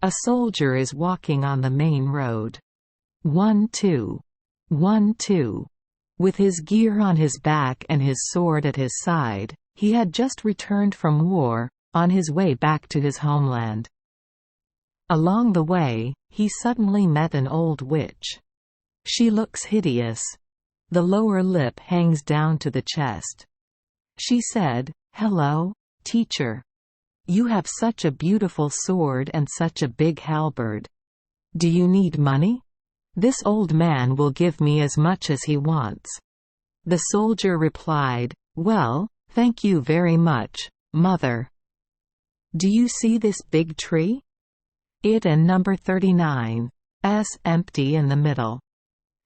A soldier is walking on the main road. 1-2. 1-2. With his gear on his back and his sword at his side, he had just returned from war, on his way back to his homeland. Along the way, he suddenly met an old witch. She looks hideous. The lower lip hangs down to the chest. She said, "Hello, teacher. You have such a beautiful sword and such a big halberd. Do you need money? This old man will give me as much as he wants." The soldier replied, "Well, thank you very much, mother. Do you see this big tree? It and number 39's empty in the middle.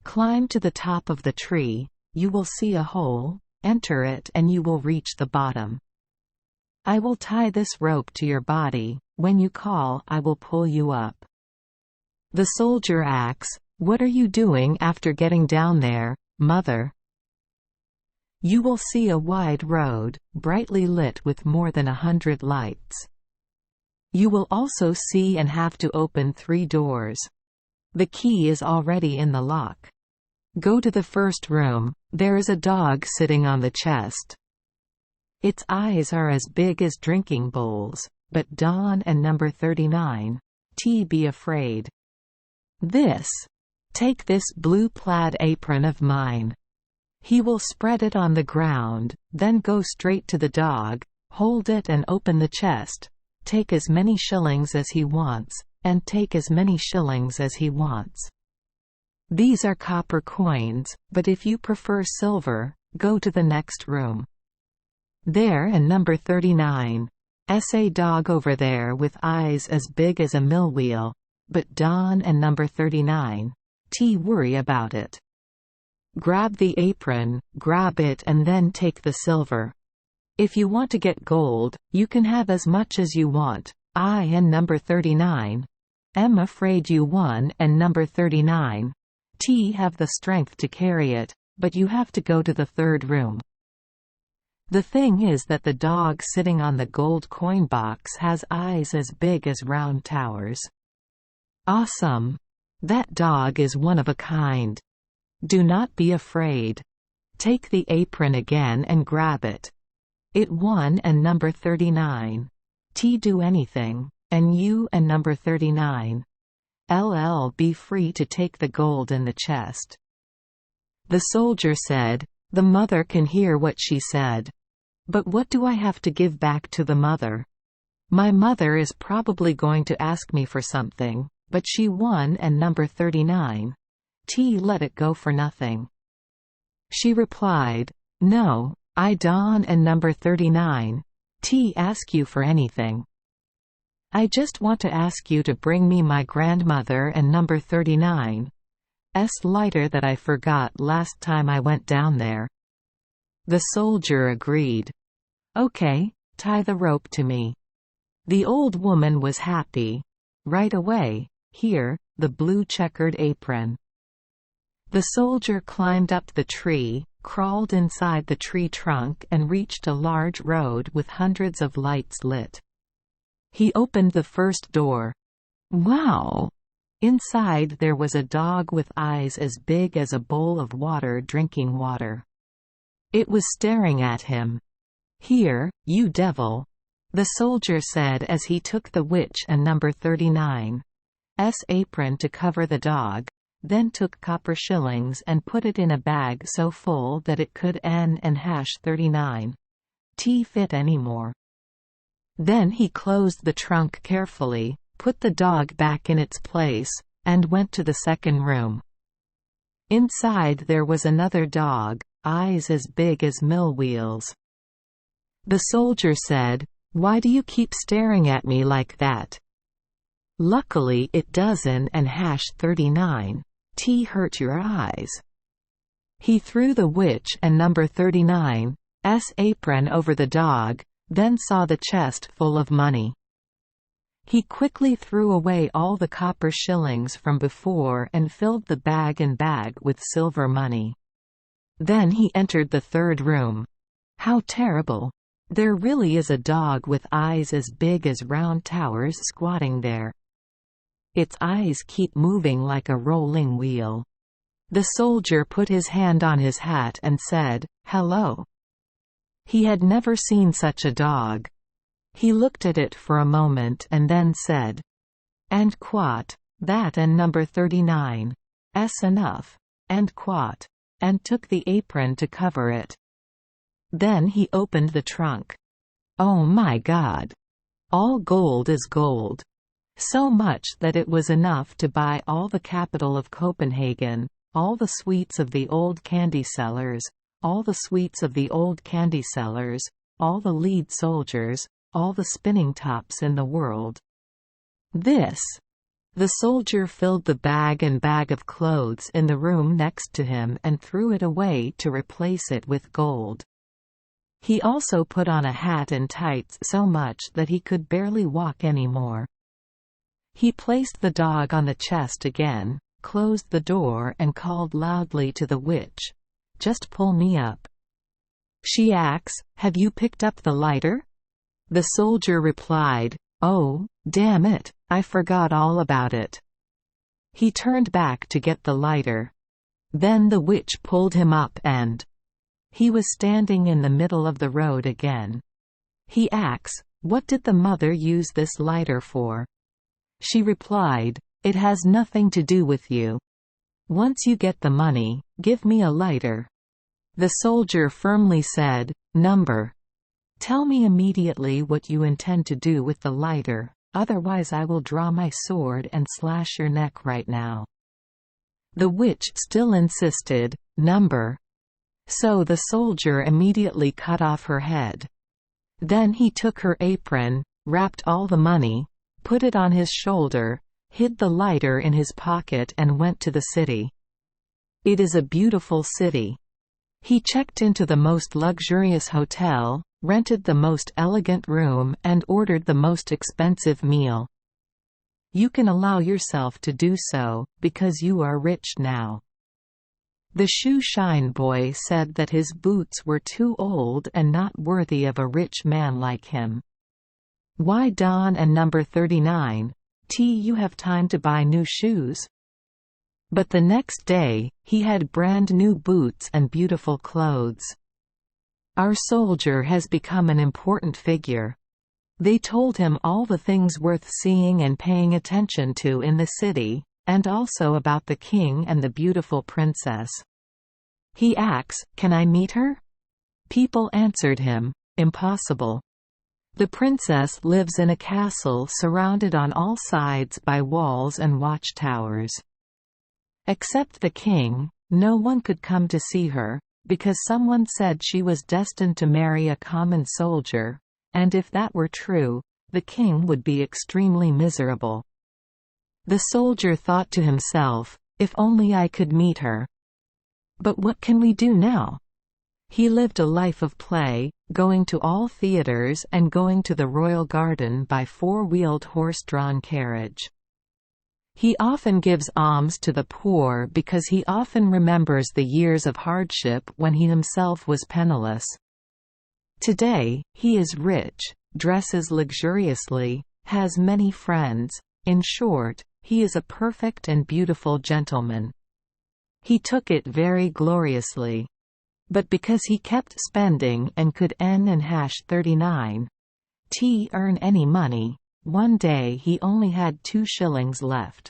Climb to the top of the tree, you will see a hole, enter it and you will reach the bottom. I will tie this rope to your body, when you call I will pull you up." The soldier asks, "What are you doing after getting down there, mother?" "You will see a wide road, brightly lit with more than 100 lights. You will also see and have to open 3 doors. The key is already in the lock. Go to the first room, there is a dog sitting on the chest. Its eyes are as big as drinking bowls, but Don and number 39's be afraid. Take this blue plaid apron of mine. He will spread it on the ground, then go straight to the dog, hold it and open the chest, take as many shillings as he wants, and take as many shillings as he wants. These are copper coins, but if you prefer silver, go to the next room. There and number 39's a dog over there with eyes as big as a mill wheel, but Don and number 39's worry about it. Grab the apron, grab it and then take the silver. If you want to get gold, you can have as much as you want. I and number 39's am afraid you won and number 39's have the strength to carry it, but you have to go to the third room. The thing is that the dog sitting on the gold coin box has eyes as big as round towers." "Awesome! That dog is one of a kind. Do not be afraid. Take the apron again and grab it. It won and number 39's do anything, and you and number 39's be free to take the gold in the chest." The soldier said, "The mother can hear what she said. But what do I have to give back to the mother? My mother is probably going to ask me for something, but she won and number 39's let it go for nothing." She replied, "No, I Don and number 39's ask you for anything. I just want to ask you to bring me my grandmother and number 39's lighter that I forgot last time I went down there." The soldier agreed. "Okay, tie the rope to me." The old woman was happy. Right away, here, the blue checkered apron. The soldier climbed up the tree, crawled inside the tree trunk and reached a large road with hundreds of lights lit. He opened the first door. Wow! Inside there was a dog with eyes as big as a bowl of water drinking water. It was staring at him. "Here, you devil," the soldier said as he took the witch and number 39's apron to cover the dog, then took copper shillings and put it in a bag so full that it could and 39's fit anymore. Then he closed the trunk carefully, put the dog back in its place, and went to the second room. Inside there was another dog, eyes as big as mill wheels. The soldier said, "Why do you keep staring at me like that?" "Luckily it doesn't and 39's hurt your eyes." He threw the witch and number 39's apron over the dog, then saw the chest full of money. He quickly threw away all the copper shillings from before and filled the bag with silver money. Then he entered the third room. How terrible! There really is a dog with eyes as big as round towers squatting there. its eyes keep moving like a rolling wheel. The soldier put his hand on his hat and said, "Hello." He had never seen such a dog. He looked at it for a moment and then said, "And quat, that and number 39. 's enough. And quat," and took the apron to cover it. Then he opened the trunk. Oh my God! All gold is gold. So much that it was enough to buy all the capital of Copenhagen, all the sweets of the old candy sellers, all the sweets of the old candy sellers, all the lead soldiers, all the spinning tops in the world. This. The soldier filled the bag and bag of clothes in the room next to him and threw it away to replace it with gold. He also put on a hat and tights so much that he could barely walk anymore. He placed the dog on the chest again, closed the door and called loudly to the witch, "Just pull me up." She asks, "Have you picked up the lighter?" The soldier replied, "Oh, damn it, I forgot all about it." He turned back to get the lighter. Then the witch pulled him up and he was standing in the middle of the road again. He asks, "What did the mother use this lighter for?" She replied, "It has nothing to do with you. Once you get the money, give me a lighter." The soldier firmly said, "Number. Tell me immediately what you intend to do with the lighter, otherwise I will draw my sword and slash your neck right now." The witch still insisted, "Number." So the soldier immediately cut off her head. Then he took her apron, wrapped all the money, put it on his shoulder, hid the lighter in his pocket and went to the city. It is a beautiful city. He checked into the most luxurious hotel, rented the most elegant room and ordered the most expensive meal. You can allow yourself to do so, because you are rich now. The shoe shine boy said that his boots were too old and not worthy of a rich man like him. "Why Don and number 39, you have time to buy new shoes?" But the next day, he had brand new boots and beautiful clothes. Our soldier has become an important figure. They told him all the things worth seeing and paying attention to in the city, and also about the king and the beautiful princess. He asks, "Can I meet her?" People answered him, "Impossible. The princess lives in a castle surrounded on all sides by walls and watchtowers. Except the king, no one could come to see her, because someone said she was destined to marry a common soldier, and if that were true, the king would be extremely miserable." The soldier thought to himself, "If only I could meet her. But what can we do now?" He lived a life of play, going to all theaters and going to the royal garden by four-wheeled horse-drawn carriage. He often gives alms to the poor because he often remembers the years of hardship when he himself was penniless. Today, he is rich, dresses luxuriously, has many friends. In short, he is a perfect and beautiful gentleman. He took it very gloriously. But because he kept spending and could (39) earn any money, one day he only had 2 shillings left.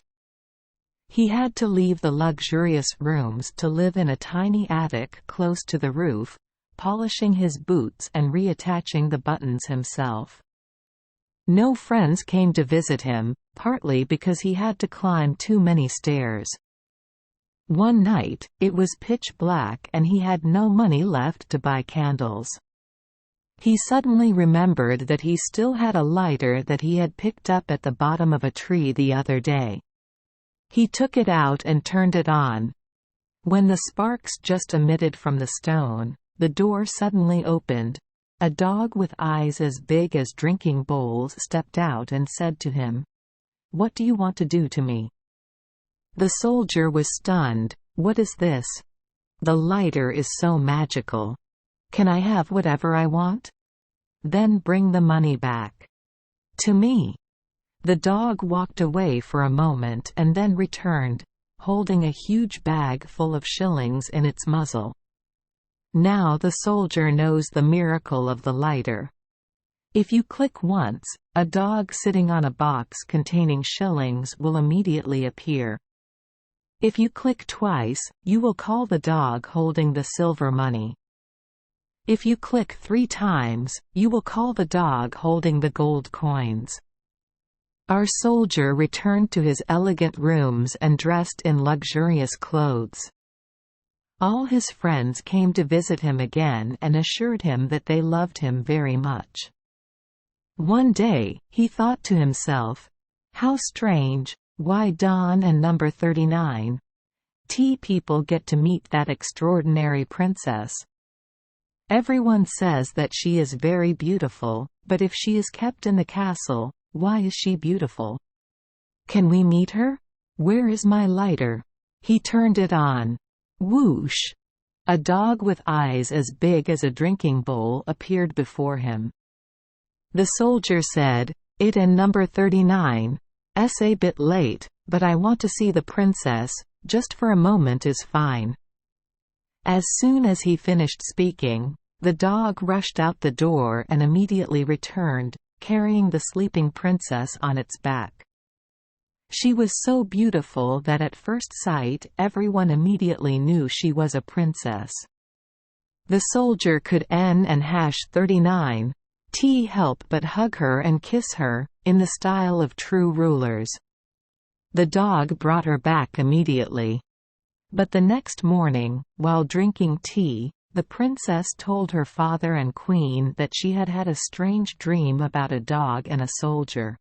He had to leave the luxurious rooms to live in a tiny attic close to the roof, polishing his boots and reattaching the buttons himself. No friends came to visit him, partly because he had to climb too many stairs. One night, it was pitch black and he had no money left to buy candles. He suddenly remembered that he still had a lighter that he had picked up at the bottom of a tree the other day. He took it out and turned it on. When the sparks just emitted from the stone, the door suddenly opened. A dog with eyes as big as drinking bowls stepped out and said to him, "What do you want to do to me?" The soldier was stunned. "What is this? The lighter is so magical. Can I have whatever I want?" "Then bring the money back." "To me?" The dog walked away for a moment and then returned, holding a huge bag full of shillings in its muzzle. Now the soldier knows the miracle of the lighter. If you click once, a dog sitting on a box containing shillings will immediately appear. If you click twice, you will call the dog holding the silver money. If you click 3 times, you will call the dog holding the gold coins. Our soldier returned to his elegant rooms and dressed in luxurious clothes. All his friends came to visit him again and assured him that they loved him very much. One day, he thought to himself, "How strange, why Don and number 39 people get to meet that extraordinary princess? Everyone says that she is very beautiful, but if she is kept in the castle, why is she beautiful? Can we meet her? Where is my lighter?" He turned it on. Whoosh! A dog with eyes as big as a drinking bowl appeared before him. The soldier said, "It and number 39 a bit late, but I want to see the princess, just for a moment is fine." As soon as he finished speaking, the dog rushed out the door and immediately returned, carrying the sleeping princess on its back. She was so beautiful that at first sight everyone immediately knew she was a princess. The soldier could n&39 help but hug her and kiss her, in the style of true rulers. The dog brought her back immediately. But the next morning, while drinking tea, the princess told her father and queen that she had had a strange dream about a dog and a soldier.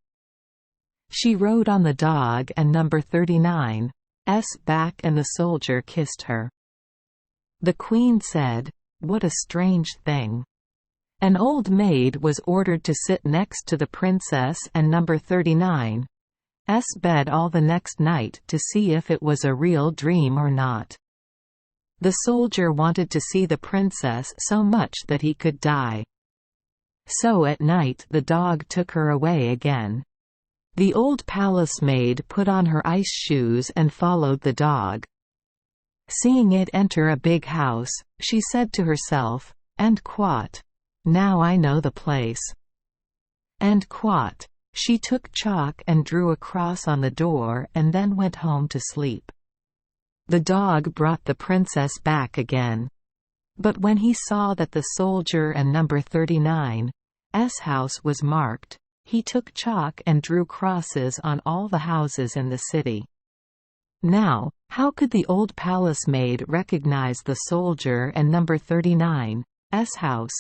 She rode on the dog and number 39's back and the soldier kissed her. The queen said, "What a strange thing." An old maid was ordered to sit next to the princess and number 39's bed all the next night to see if it was a real dream or not. The soldier wanted to see the princess so much that he could die. So at night the dog took her away again. The old palace maid put on her ice shoes and followed the dog. Seeing it enter a big house, she said to herself, "And quat. Now I know the place." And quat. She took chalk and drew a cross on the door and then went home to sleep. The dog brought the princess back again. But when he saw that the soldier and number 39's house was marked, he took chalk and drew crosses on all the houses in the city. Now, how could the old palace maid recognize the soldier and number 39's house?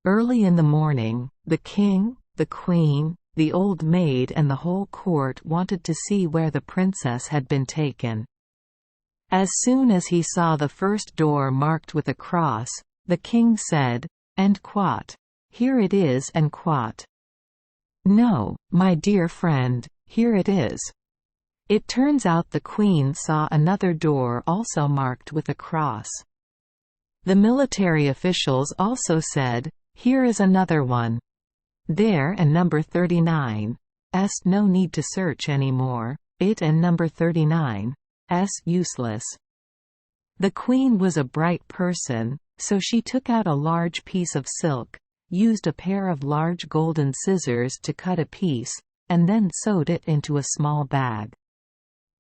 Early in the morning, the king, the queen, the old maid and the whole court wanted to see where the princess had been taken. As soon as he saw the first door marked with a cross, the king said, "And quat. Here it is and quat." "No, my dear friend, here it is." It turns out the queen saw another door also marked with a cross. The military officials also said, "Here is another one. There and number 39's, no need to search anymore, it and number 39's useless." The queen was a bright person, so she took out a large piece of silk, used a pair of large golden scissors to cut a piece, and then sewed it into a small bag.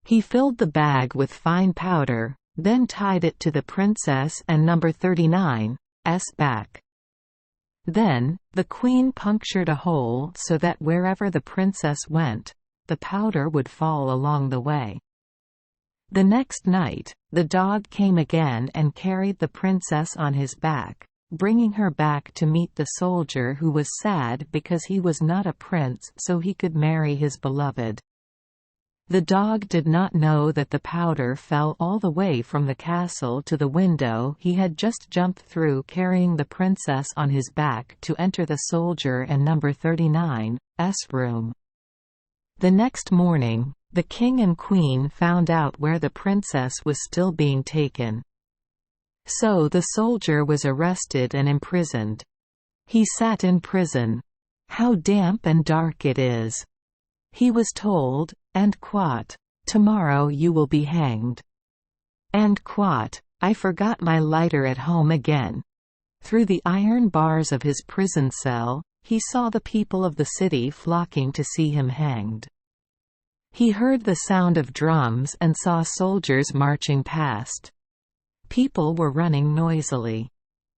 He filled the bag with fine powder, then tied it to the princess and number 39's back. Then, the queen punctured a hole so that wherever the princess went, the powder would fall along the way. The next night, the dog came again and carried the princess on his back, bringing her back to meet the soldier who was sad because he was not a prince so he could marry his beloved. The dog did not know that the powder fell all the way from the castle to the window he had just jumped through carrying the princess on his back to enter the soldier and number 39's room. The next morning, the king and queen found out where the princess was still being taken. So the soldier was arrested and imprisoned. He sat in prison. How damp and dark it is! He was told, and quote, "Tomorrow you will be hanged." And quote, "I forgot my lighter at home again." Through the iron bars of his prison cell, he saw the people of the city flocking to see him hanged. He heard the sound of drums and saw soldiers marching past. People were running noisily.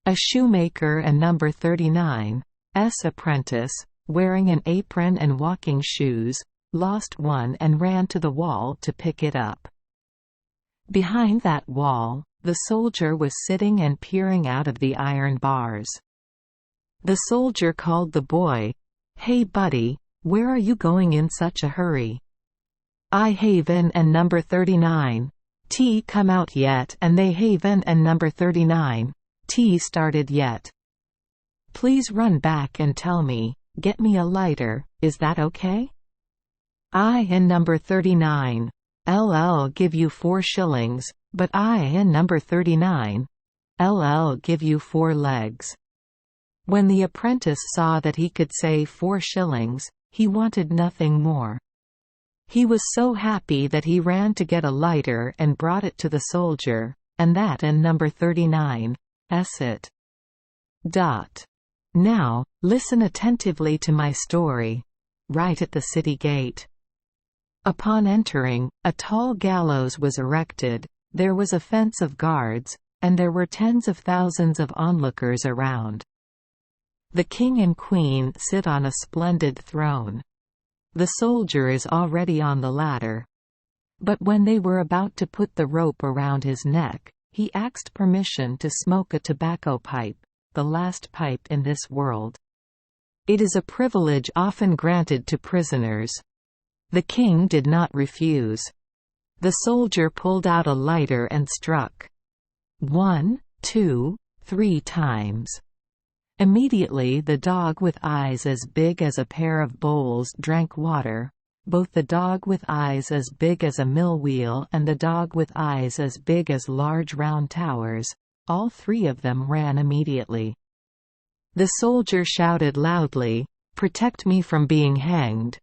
A shoemaker and number 39's apprentice, wearing an apron and walking shoes, lost one and ran to the wall to pick it up. Behind that wall, the soldier was sitting and peering out of the iron bars. The soldier called the boy, "Hey buddy, where are you going in such a hurry?" "I haven and number 39 come out yet, and they haven and number 39 started yet. Please run back and tell me, get me a lighter, is that okay? I and number 39 LL give you 4 shillings, but I and number 39 LL give you 4 legs." When the apprentice saw that he could say 4 shillings, he wanted nothing more. He was so happy that he ran to get a lighter and brought it to the soldier, and that and number 39's it. Now, listen attentively to my story. Right at the city gate. Upon entering, a tall gallows was erected, there was a fence of guards, and there were tens of thousands of onlookers around. The king and queen sit on a splendid throne. The soldier is already on the ladder. But when they were about to put the rope around his neck, he asked permission to smoke a tobacco pipe, the last pipe in this world. It is a privilege often granted to prisoners. The king did not refuse. The soldier pulled out a lighter and struck 1, 2, 3 times. Immediately the dog with eyes as big as a pair of bowls drank water, both the dog with eyes as big as a mill wheel and the dog with eyes as big as large round towers, all 3 of them ran immediately. The soldier shouted loudly, "Protect me from being hanged."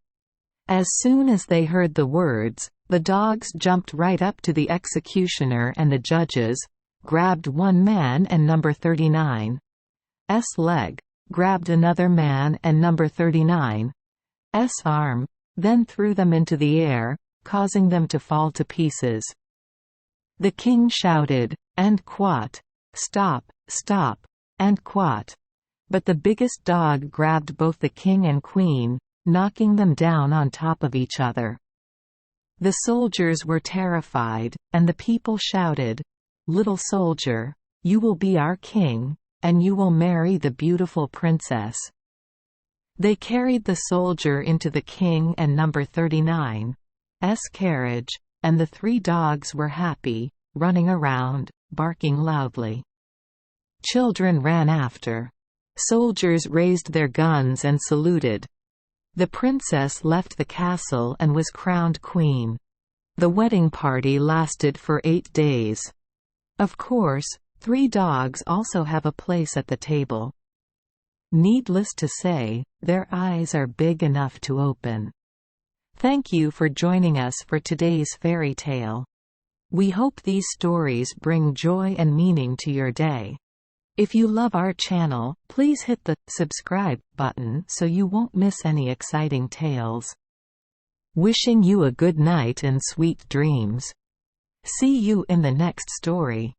As soon as they heard the words, the dogs jumped right up to the executioner and the judges, grabbed one man and number 39's leg, grabbed another man and number 39's arm, then threw them into the air, causing them to fall to pieces. The king shouted, and quote, "Stop, stop," and quote. But the biggest dog grabbed both the king and queen, knocking them down on top of each other. The soldiers were terrified, and the people shouted, "Little soldier, you will be our king, and you will marry the beautiful princess." They carried the soldier into the king and number 39's carriage, and the 3 dogs were happy, running around, barking loudly. Children ran after. Soldiers raised their guns and saluted. The princess left the castle and was crowned queen. The wedding party lasted for 8 days. Of course, 3 dogs also have a place at the table. Needless to say, their eyes are big enough to open. Thank you for joining us for today's fairy tale. We hope these stories bring joy and meaning to your day. If you love our channel, please hit the subscribe button so you won't miss any exciting tales. Wishing you a good night and sweet dreams. See you in the next story.